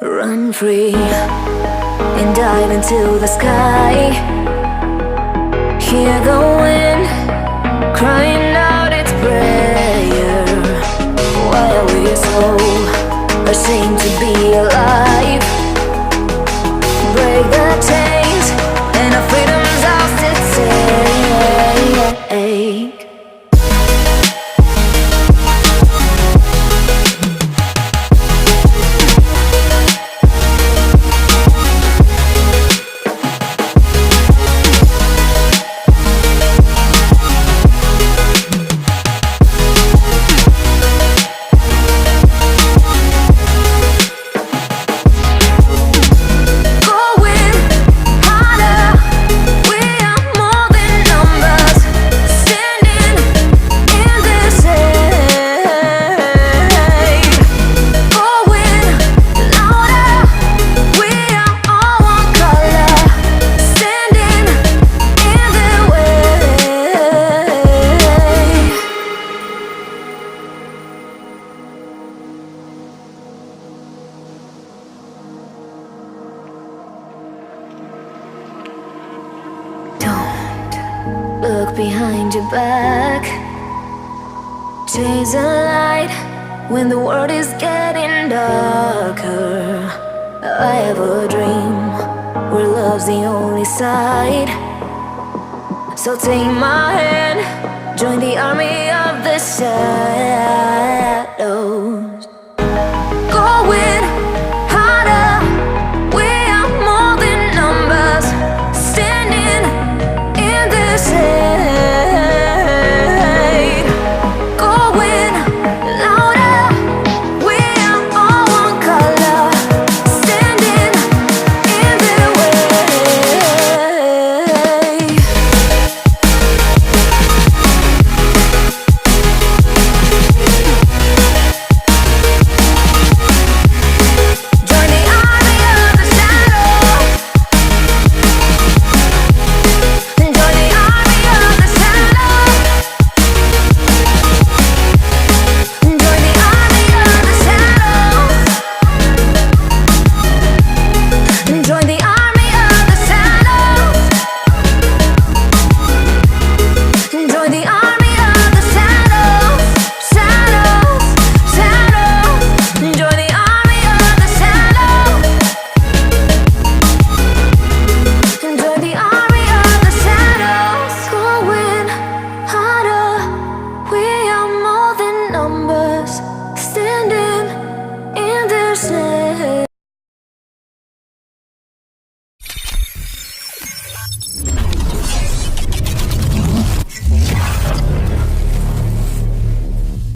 Run free and dive into the sky. Hear the wind crying out its prayer. Why are we so ashamed to be alive? Break the chains and our freedom's ours to take. Look behind your back. Chase a light when the world is getting darker. I have a dream where love's the only side. So take my hand, join the army of the shadows.